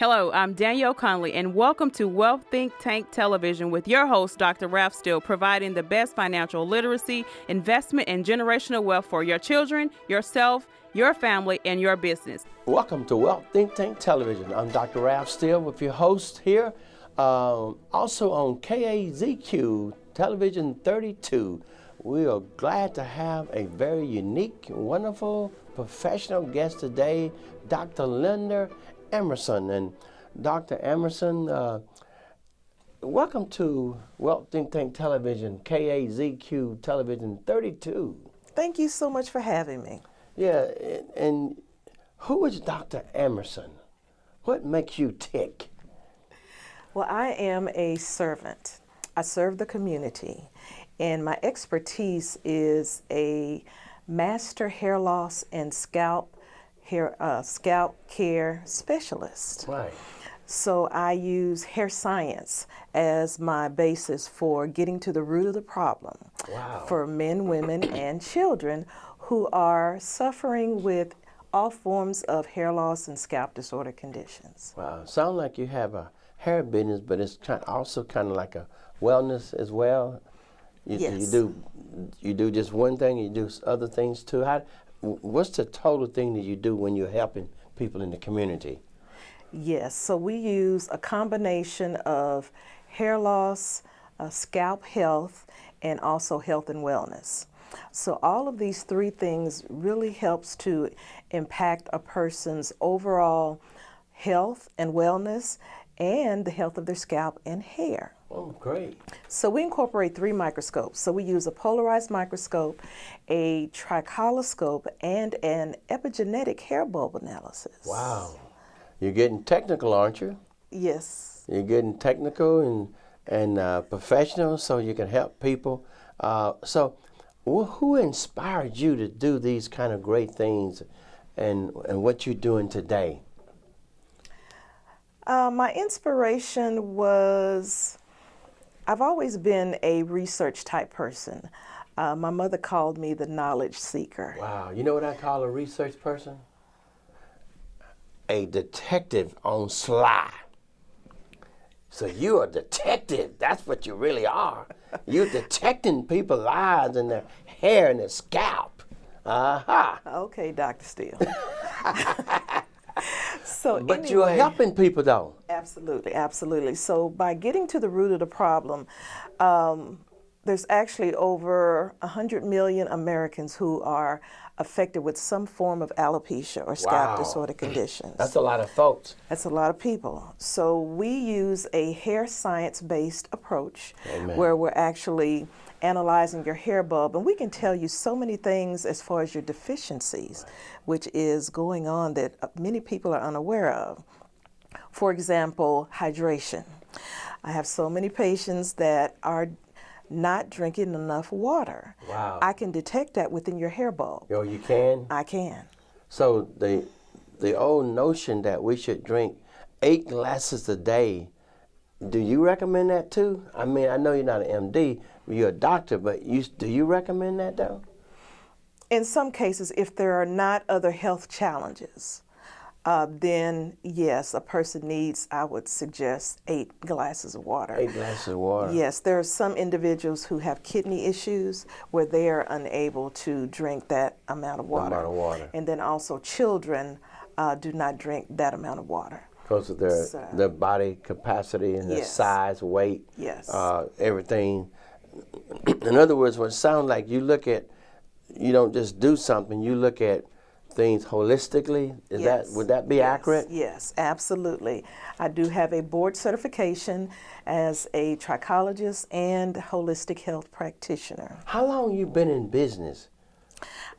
Hello, I'm Danielle Conley, and welcome to Wealth Think Tank Television with your host, Dr. Ralph Steele, providing the best financial literacy, investment, and generational wealth for your children, yourself, your family, and your business. Welcome to Wealth Think Tank Television. I'm Dr. Ralph Steele with your host here, also on KAZQ Television 32. We are glad to have a very unique, wonderful, professional guest today, Dr. Linda Amerson. And Dr. Amerson, welcome to Wealth Think Tank Television, KAZQ Television 32. Thank you so much for having me. Yeah, and who is Dr. Amerson? What makes you tick? Well, I am a servant. I serve the community, and my expertise is a master hair loss and scalp care specialist. Right. So I use hair science as my basis for getting to the root of the problem. Wow. For men, women, and children who are suffering with all forms of hair loss and scalp disorder conditions. Wow. Sound like you have a hair business, but it's also kind of like a wellness as well. Yes. You do just one thing, you do other things too. What's the total thing that you do when you're helping people in the community? Yes, so we use a combination of hair loss, scalp health, and also health and wellness. So all of these three things really helps to impact a person's overall health and wellness and the health of their scalp and hair. Oh, great. So we incorporate 3 microscopes. So we use a polarized microscope, a tricholoscope, and an epigenetic hair bulb analysis. Wow. You're getting technical, aren't you? Yes. You're getting technical and professional so you can help people. So who inspired you to do these kind of great things and what you're doing today? My inspiration was, I've always been a research type person. My mother called me the knowledge seeker. Wow. You know what I call a research person? A detective on sly. So you're a detective. That's what you really are. You're detecting people's lives and their hair and their scalp. Aha. Okay, Dr. Steele. But you're helping people though. Absolutely, absolutely. So by getting to the root of the problem, there's actually over 100 million Americans who are affected with some form of alopecia or scalp disorder conditions. That's a lot of folks. That's a lot of people. So we use a hair science-based approach. Amen. Where we're actually analyzing your hair bulb, and we can tell you so many things as far as your deficiencies, which is going on that many people are unaware of. For example, hydration. I have so many patients that are not drinking enough water. Wow. I can detect that within your hair bulb. Yo, you can? I can. So the old notion that we should drink 8 glasses a day, do you recommend that too? I mean, I know you're not an MD, you're a doctor, but do you recommend that though? In some cases, if there are not other health challenges, then yes, a person needs, I would suggest, 8 glasses of water. 8 glasses of water. Yes, there are some individuals who have kidney issues where they are unable to drink that amount of water. And then also children do not drink that amount of water. Because of their body capacity and their size, weight, everything. In other words, what it sounds like, you don't just do something, you look at things holistically. Would that be accurate? Yes, absolutely. I do have a board certification as a trichologist and holistic health practitioner. How long you been in business?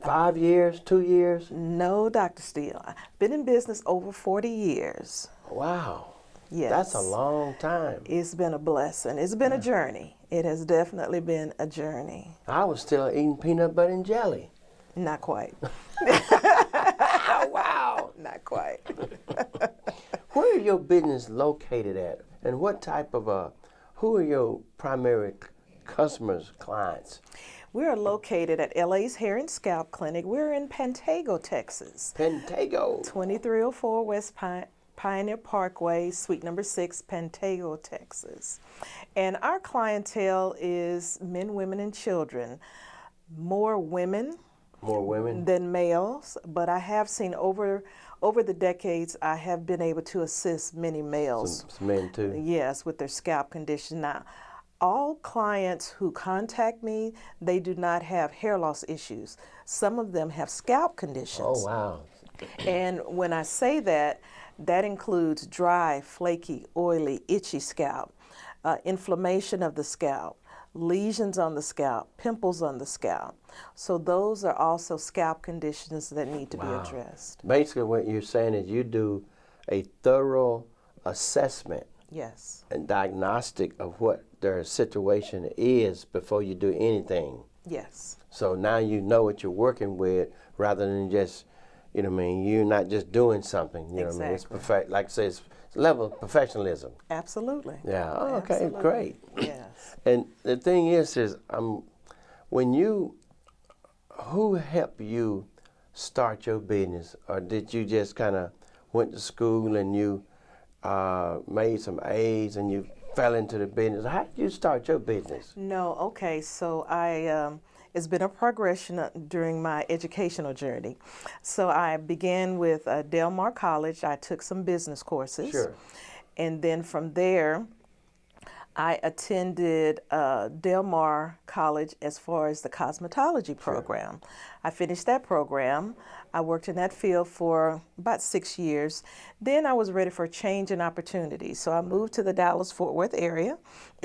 5 years, 2 years? No, Dr. Steele. I've been in business over 40 years. Wow. Yes. That's a long time. It's been a blessing. It's been a journey. It has definitely been a journey. I was still eating peanut butter and jelly. Not quite. Wow. Not quite. Where are your business located at? And what type of, who are your primary customers, clients? We are located at LA's Hair and Scalp Clinic. We're in Pantego, Texas. Pantego. 2304 West Pioneer Parkway, Suite number 6, Pantego, Texas. And our clientele is men, women, and children. More women than males, but I have seen over the decades, I have been able to assist many males. Some men too. Yes, with their scalp condition. Now, all clients who contact me, they do not have hair loss issues. Some of them have scalp conditions. Oh, wow. And when I say that, that includes dry, flaky, oily, itchy scalp, inflammation of the scalp, lesions on the scalp, pimples on the scalp. So those are also scalp conditions that need to be addressed. Basically, what you're saying is you do a thorough assessment Yes. and diagnostic of what their situation is before you do anything. Yes. So now you know what you're working with rather than just, you know what I mean, you're not just doing something, you know what I mean? It's perfect, like I say, it's level of professionalism. Absolutely. Yeah, oh, okay, Absolutely. great. Yes. And the thing is when you, who helped you start your business, or did you just kind of went to school and you made some A's and you fell into the business? How did you start your business? No, okay, so it's been a progression during my educational journey. So I began with Del Mar College. I took some business courses. Sure. And then from there, I attended Del Mar College as far as the cosmetology program. I finished that program. I worked in that field for about 6 years. Then I was ready for a change in opportunity. So I moved to the Dallas-Fort Worth area,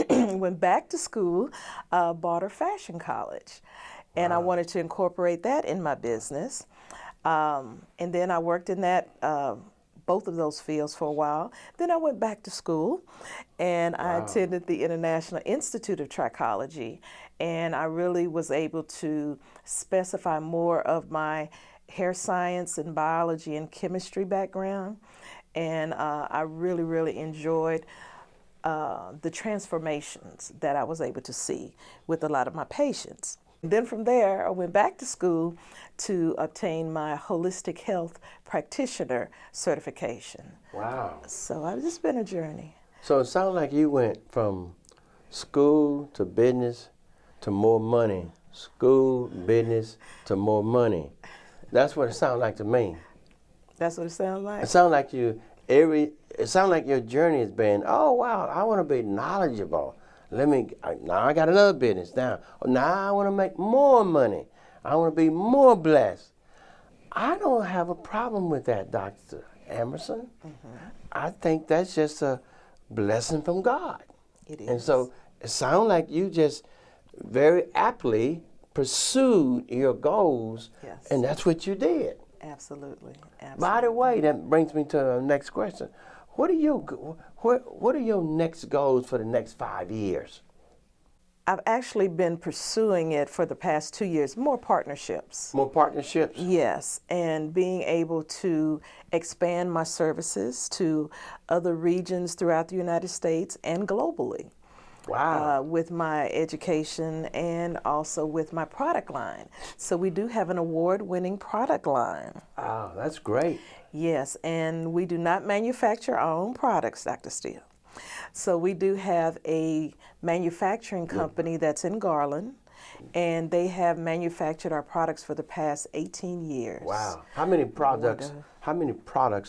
went back to school, Barter Fashion College. And I wanted to incorporate that in my business. And then I worked in that both of those fields for a while. Then I went back to school and I attended the International Institute of Trichology, and I really was able to specify more of my hair science and biology and chemistry background, and I really, really enjoyed the transformations that I was able to see with a lot of my patients. Then from there, I went back to school to obtain my holistic health practitioner certification. Wow. So it's just been a journey. So it sounds like you went from school to business to more money, school, business to more money. That's what it sounds like to me. That's what it sounds like? It sounds like it sounds like your journey has been, oh wow, I want to be knowledgeable. Now I got another business. Now I want to make more money. I want to be more blessed. I don't have a problem with that, Dr. Amerson. I think that's just a blessing from God. It is. And so it sounds like you just very aptly pursued your goals, Yes. and that's what you did. Absolutely. By the way, that brings me to the next question. What are your next goals for the next 5 years? I've actually been pursuing it for the past 2 years, more partnerships. More partnerships? Yes, and being able to expand my services to other regions throughout the United States and globally. Wow. With my education and also with my product line. So we do have an award-winning product line. Oh, that's great. Yes, and we do not manufacture our own products, Dr. Steele. So we do have a manufacturing company that's in Garland, and they have manufactured our products for the past 18 years. Wow. How many products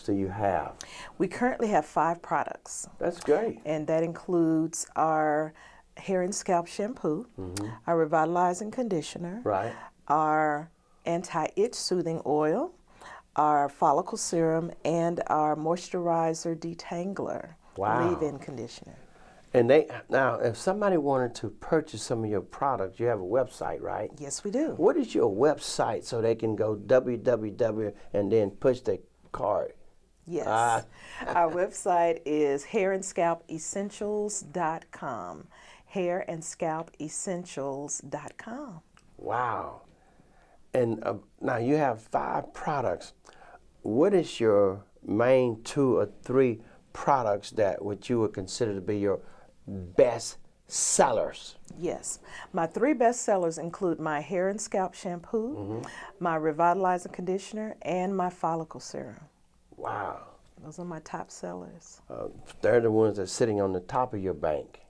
do you have? We currently have 5 products. That's great. And that includes our hair and scalp shampoo, our revitalizing conditioner, Right. our anti-itch soothing oil, our follicle serum, and our moisturizer detangler. Wow. Leave-in conditioner. And now, if somebody wanted to purchase some of your products, you have a website, right? Yes, we do. What is your website so they can go www and then push the card? Yes. Our website is hairandscalpessentials.com. hairandscalpessentials.com. Wow. And now you have 5 products. What is your main 2 or 3 products that what you would consider to be your best sellers? Yes. My 3 best sellers include my hair and scalp shampoo, my revitalizing conditioner, and my follicle serum. Wow. Those are my top sellers. They're the ones that's sitting on the top of your bank,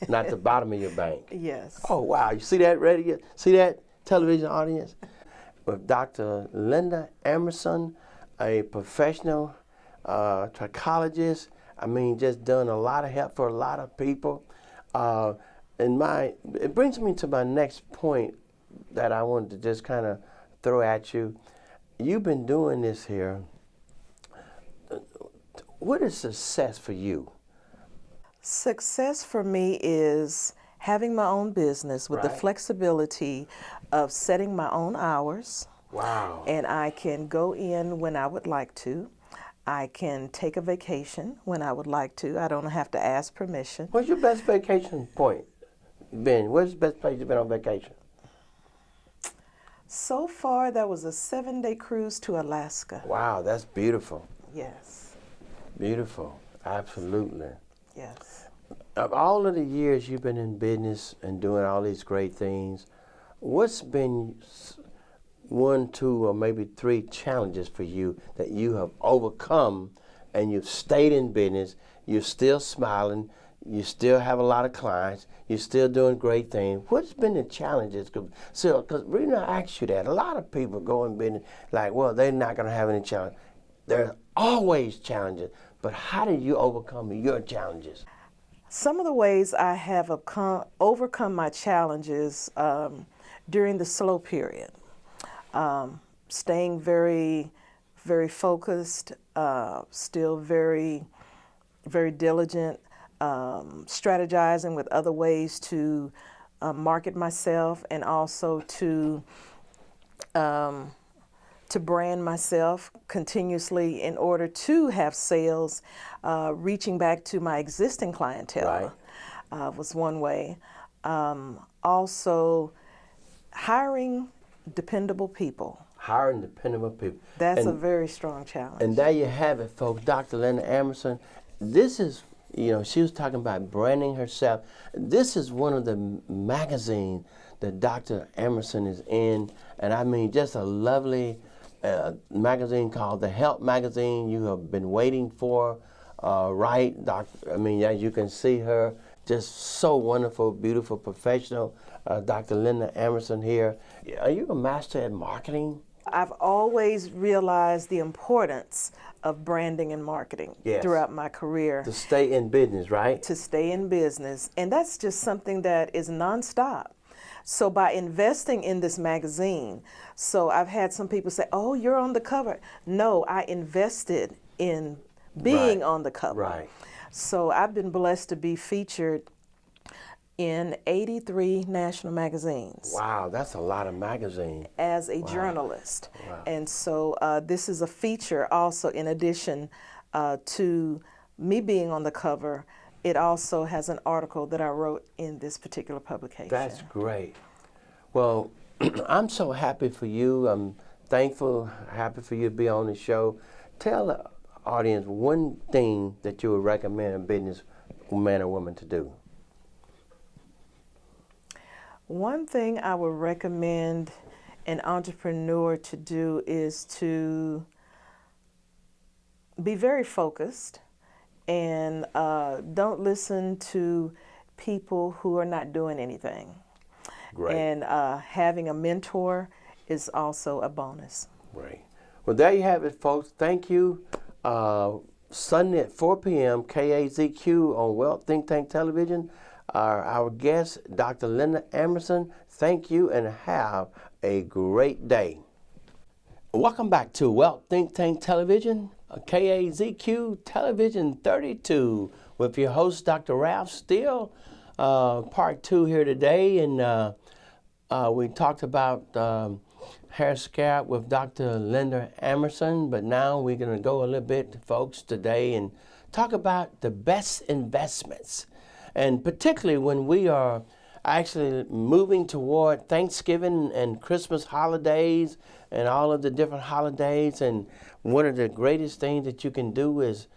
not the bottom of your bank. Yes. Oh, wow. You see that radio? See that, television audience? With Dr. Linda Amerson, a professional trichologist. I mean, just done a lot of help for a lot of people. It brings me to my next point that I wanted to just kind of throw at you. You've been doing this here. What is success for you? Success for me is having my own business with the Right. flexibility of setting my own hours. Wow. And I can go in when I would like to. I can take a vacation when I would like to. I don't have to ask permission. What's your best vacation point been? Where's the best place you've been on vacation? So far, that was a 7-day cruise to Alaska. Wow, that's beautiful. Yes, Beautiful. Absolutely. yes. Of all of the years you've been in business and doing all these great things, what's been one, two, or maybe three challenges for you that you have overcome and you've stayed in business, you're still smiling, you still have a lot of clients, you're still doing great things. What's been the challenges? Because the reason I asked you that, a lot of people go in business like, well, they're not going to have any challenge. There's always challenges, but how did you overcome your challenges? Some of the ways I have overcome my challenges during the slow period, staying very, very focused, still very, very diligent, strategizing with other ways to market myself and also to brand myself continuously in order to have sales, reaching back to my existing clientele was one way. Also, hiring dependable people. Hiring dependable people. That's a And- very strong challenge. And there you have it, folks. Dr. Linda Amerson. This is, she was talking about branding herself. This is one of the magazines that Dr. Amerson is in. And I mean, just a lovely magazine called the Health Magazine you have been waiting for, right? I mean, as you can see her, just so wonderful, beautiful, professional. Dr. Linda Amerson here. Are you a master at marketing? I've always realized the importance of branding and marketing Yes. throughout my career To stay in business, right? to stay in business. And that's just something that is nonstop. So by investing in this magazine, so I've had some people say, oh, you're on the cover. No, I invested in being Right. on the cover. Right. So I've been blessed to be featured in 83 national magazines Wow, that's a lot of magazines. as a journalist. Wow. And so this is a feature also in addition to me being on the cover. It also has an article that I wrote in this particular publication. That's great. Well, I'm so happy for you. I'm thankful, happy for you to be on the show. Tell the audience one thing that you would recommend a business man or woman to do. One thing I would recommend an entrepreneur to do is to be very focused and don't listen to people who are not doing anything. Great. And having a mentor is also a bonus. Great. Well, there you have it, folks. Thank you. Sunday at 4 p.m., KAZQ on Wealth Think Tank Television. Our guest, Dr. Linda Amerson. Thank you and have a great day. Welcome back to Wealth Think Tank Television, KAZQ Television 32, with your host, Dr. Ralph Steele. Part 2 here today, and we talked about hair scalp with Dr. Linda Amerson, but now we're going to go a little bit, folks, today and talk about the best investments. And particularly when we are actually moving toward Thanksgiving and Christmas holidays and all of the different holidays. And one of the greatest things that you can do is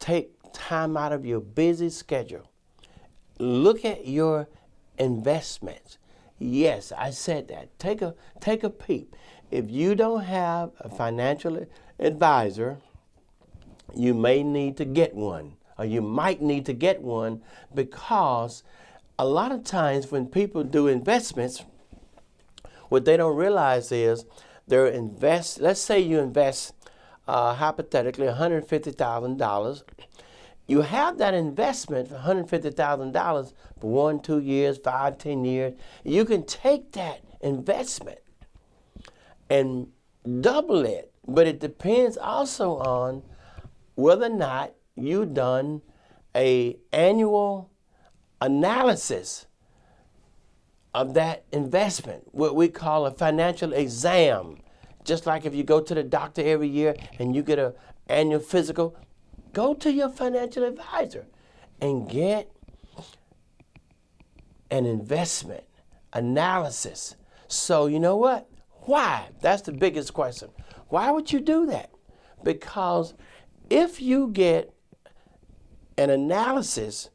take time out of your busy schedule. Look at your investments. Yes, I said that. Take a peep. If you don't have a financial advisor, you may need to get one, or you might need to get one, because a lot of times when people do investments, what they don't realize is let's say you invest hypothetically $150,000. You have that investment for $150,000 for 1, 2 years, 5, 10 years. You can take that investment and double it, but it depends also on whether or not you've done a annual analysis of that investment, what we call a financial exam. Just like if you go to the doctor every year and you get an annual physical, go to your financial advisor and get an investment analysis. So you know what? Why? That's the biggest question. Why would you do that? Because if you get an analysis,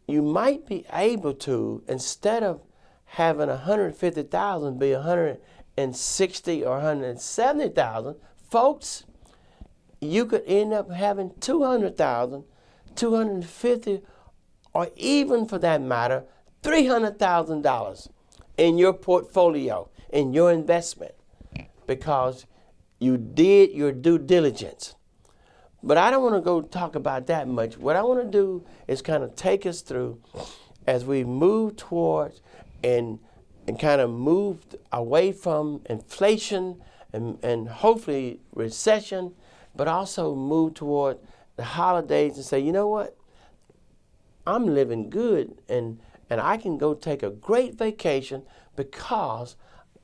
you might be able to, instead of having 150,000 be 160 or 170,000, folks, you could end up having 200,000, 250, or even for that matter, $300,000 in your portfolio, in your investment, because you did your due diligence. But I don't want to go talk about that much. What I want to do is kind of take us through as we move towards and kind of move away from inflation and hopefully recession, but also move toward the holidays and say, you know what? I'm living good and I can go take a great vacation because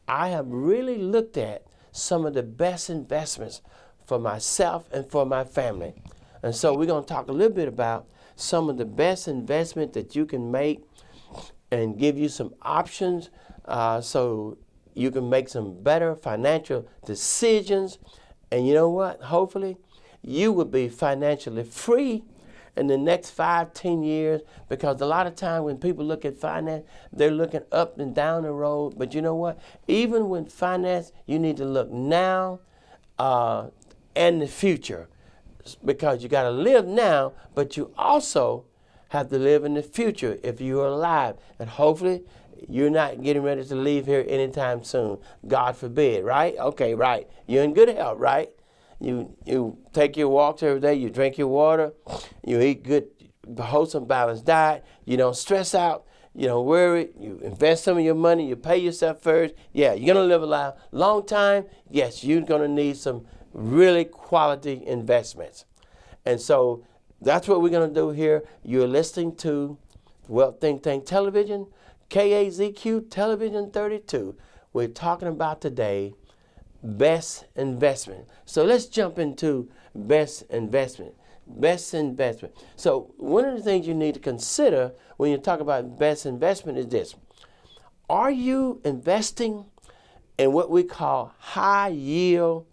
I have really looked at some of the best investments for myself and for my family. And so we're going to talk a little bit about some of the best investment that you can make and give you some options so you can make some better financial decisions. And you know what? Hopefully you will be financially free in the next 5, 10 years, because a lot of time when people look at finance, they're looking up and down the road. But you know what? Even with finance, you need to look now and the future, because you got to live now, but you also have to live in the future if you're alive. And hopefully you're not getting ready to leave here anytime soon. God forbid, right? Okay, right. You're in good health, right? You take your walks every day, you drink your water, you eat good, wholesome, balanced diet, you don't stress out, you don't worry, you invest some of your money, you pay yourself first. Yeah, you're going to live a long time. Yes, you're going to need some really quality investments. And so that's what we're going to do here. You're listening to Wealth Think Tank Television, KAZQ Television 32. We're talking about today best investment. So let's jump into best investment. Best investment. So one of the things you need to consider when you talk about best investment is this. Are you investing in what we call high yield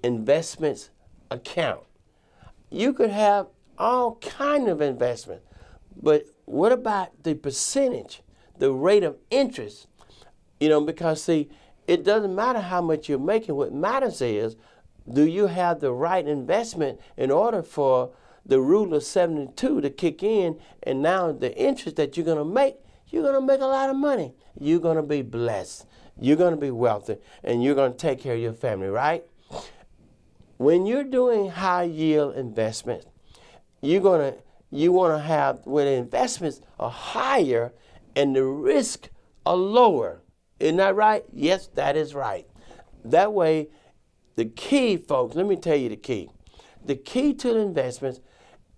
investments account? You could have all kind of investment, but what about the percentage, the rate of interest? Because see, it doesn't matter how much you're making. What matters is, do you have the right investment in order for the rule of 72 to kick in? And now the interest that you're going to make a lot of money. You're going to be blessed. You're going to be wealthy, and you're going to take care of your family, right? When you're doing high yield investments, you want to have where the investments are higher and the risk are lower. Isn't that right? Yes, that is right. That way, the key, folks, let me tell you the key. The key to the investments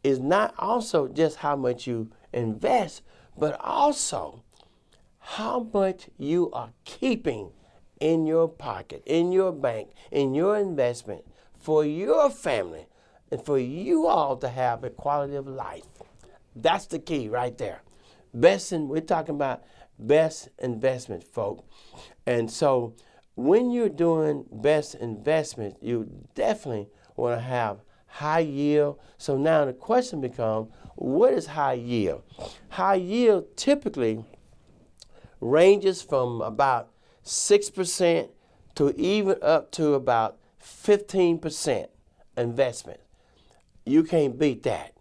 is not also just how much you invest, but also how much you are keeping in your pocket, in your bank, in your investment for your family and for you all to have a quality of life. That's the key right there. We're talking about best investment, folks. And so when you're doing best investment, you definitely want to have high yield. So now the question becomes, what is high yield? High yield typically ranges from about 6% to even up to about 15% investment. you can't beat that.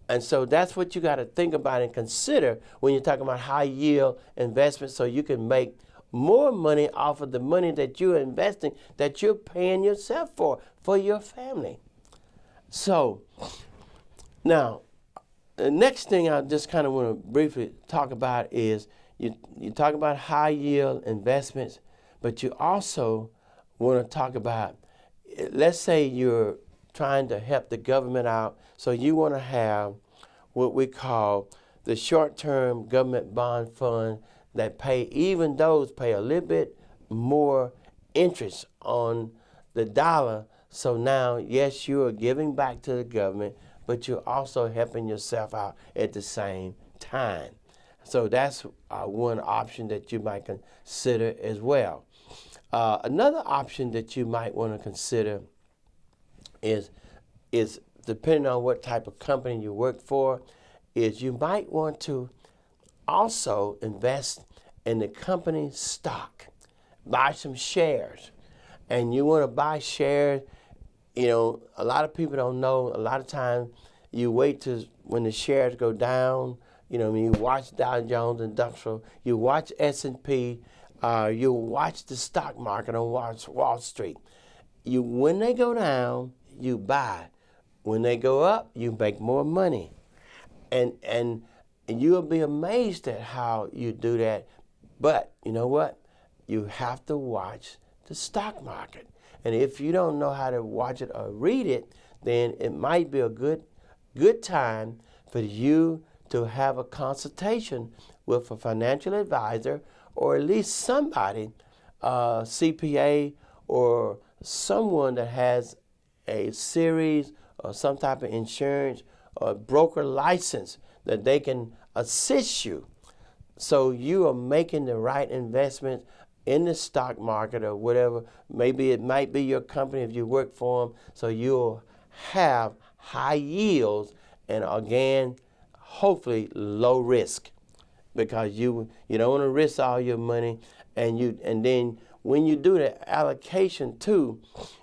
And so that's what you got to think about and consider when you're talking about high yield investments, so you can make more money off of the money that you're investing, that you're paying yourself for your family. So now, the next thing I just kind of want to briefly talk about is you talk about high yield investments, but you also want to talk about, let's say you're trying to help the government out, so you want to have what we call the short-term government bond fund that even those pay a little bit more interest on the dollar. So now, yes, you are giving back to the government, but you're also helping yourself out at the same time. So that's one option that you might consider as well. Another option that you might want to consider is depending on what type of company you work for, is you might want to also invest in the company's stock, buy some shares. And you want to buy shares, a lot of people don't know, a lot of times you wait till when the shares go down, when you watch Dow Jones Industrial, you watch S&P, you watch the stock market on Wall Street. When they go down, you buy. When they go up, you make more money. And you'll be amazed at how you do that. But you know what? You have to watch the stock market. And if you don't know how to watch it or read it, then it might be a good time for you to have a consultation with a financial advisor, or at least somebody, CPA, or someone that has a series or some type of insurance or broker license that they can assist you, so you are making the right investment in the stock market or whatever. Maybe it might be your company if you work for them, so you'll have high yields and, again, hopefully low risk, because you don't want to risk all your money. And then when you do the allocation too,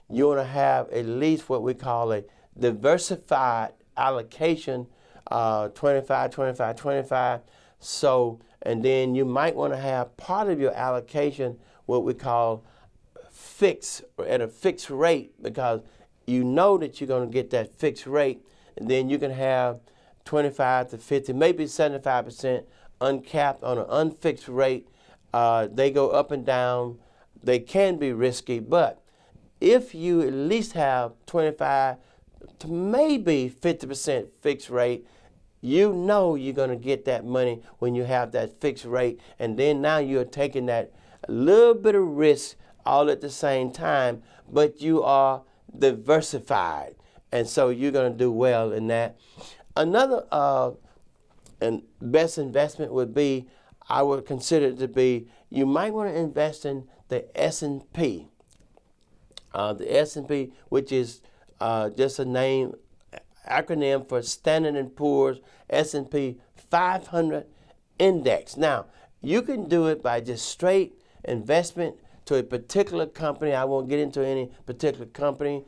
you want to have at least what we call a diversified allocation, 25, 25, 25. So, and then you might want to have part of your allocation what we call fixed, or at a fixed rate, because you know that you're going to get that fixed rate. And then you can have 25 to 50, maybe 75% uncapped on an unfixed rate. They go up and down. They can be risky, but if you at least have 25 to maybe 50% fixed rate, you know you're going to get that money when you have that fixed rate. And then now you're taking that little bit of risk all at the same time, but you are diversified. And so you're going to do well in that. Another and best investment would be, I would consider it to be, you might want to invest in the S&P. The S&P, which is just a name, acronym for Standard & Poor's S&P 500 Index. Now, you can do it by just straight investment to a particular company. I won't get into any particular company,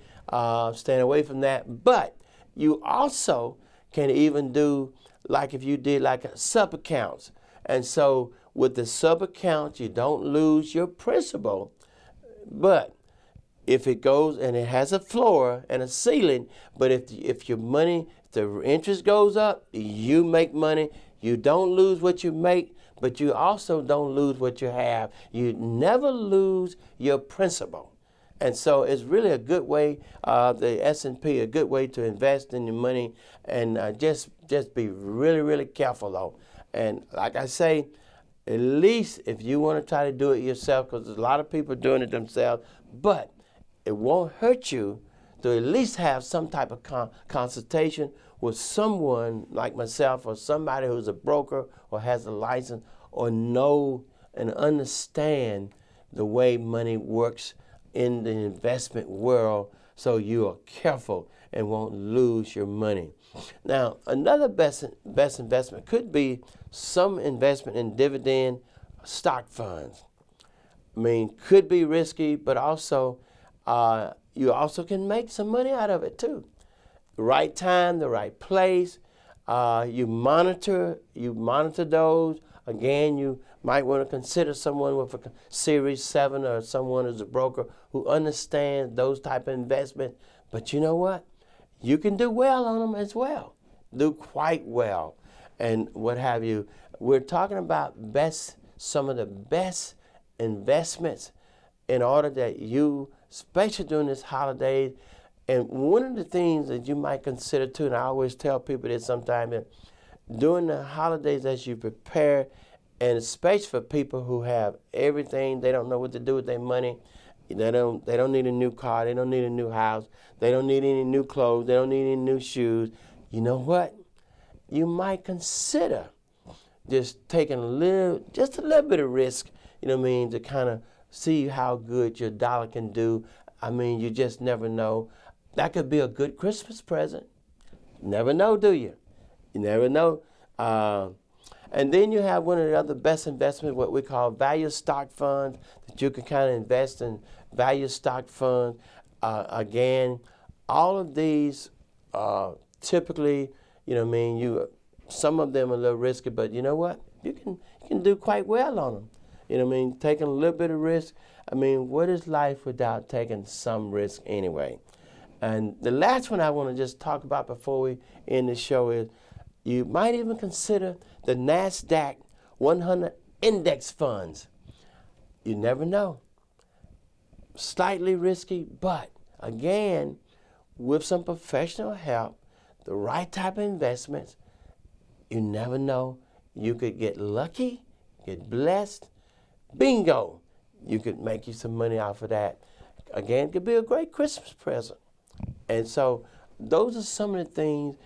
staying away from that. But you also can even do, like if you did like a sub-accounts. And so with the sub-accounts, you don't lose your principal. But if it goes, and it has a floor and a ceiling, but if your money, the interest goes up, you make money. You don't lose what you make, but you also don't lose what you have. You never lose your principal. And so it's really a good way, the S&P, a good way to invest in your money, and just be really, really careful though. And like I say, at least if you want to try to do it yourself, because there's a lot of people doing it themselves, but it won't hurt you to at least have some type of consultation with someone like myself, or somebody who's a broker or has a license, or know and understand the way money works in the investment world, so you are careful and won't lose your money. Now, another best investment could be some investment in dividend stock funds. I mean, could be risky, but also you also can make some money out of it too. the right time, the right place. You monitor those. Again, you might want to consider someone with a Series 7 or someone as a broker who understands those type of investments. But you know what? You can do well on them as well. Do quite well. And what have you. We're talking about some of the best investments in order that you, especially during this holiday. And one of the things that you might consider too, and I always tell people this sometimes, during the holidays as you prepare, and especially for people who have everything, they don't know what to do with their money. They don't need a new car. They don't need a new house. They don't need any new clothes. They don't need any new shoes. You know what? You might consider just taking just a little bit of risk, you know what I mean, to kind of see how good your dollar can do. I mean, you just never know. That could be a good Christmas present. Never know, do you? You never know. And then you have one of the other best investments, what we call value stock funds, that you can kind of invest in value stock funds. Again, all of these typically, you know what I mean, some of them are a little risky, but you know what? You can do quite well on them. You know what I mean? Taking a little bit of risk. I mean, what is life without taking some risk anyway? And the last one I want to just talk about before we end the show is you might even consider the NASDAQ 100 index funds. You never know. Slightly risky, but again, with some professional help, the right type of investments, you never know. You could get lucky, get blessed. Bingo! You could make you some money off of that. Again, it could be a great Christmas present. And so those are some of the things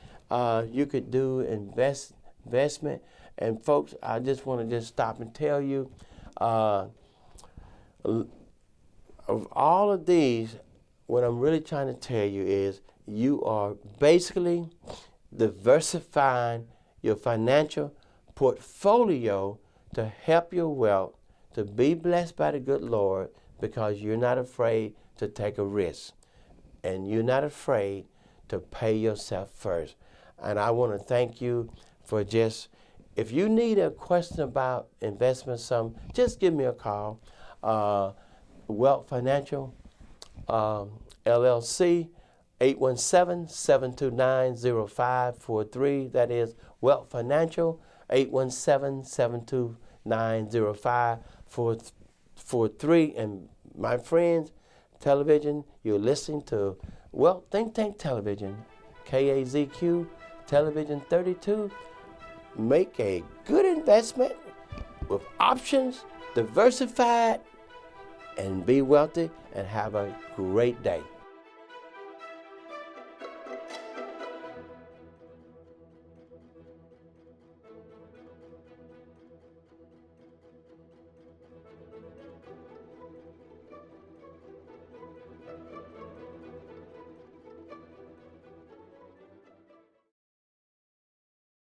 you could do, investment. And folks, I just want to just stop and tell you, of all of these, what I'm really trying to tell you is you are basically diversifying your financial portfolio to help your wealth to be blessed by the good Lord, because you're not afraid to take a risk. And you're not afraid to pay yourself first. And I want to thank you for if you need a question about investment, just give me a call. Wealth Financial, LLC, 817-729-0543. That is Wealth Financial, 817-729-0543. And my friends, television, you're listening to Think Tank Television, KAZQ Television 32. Make a good investment with options, diversified, and be wealthy, and have a great day.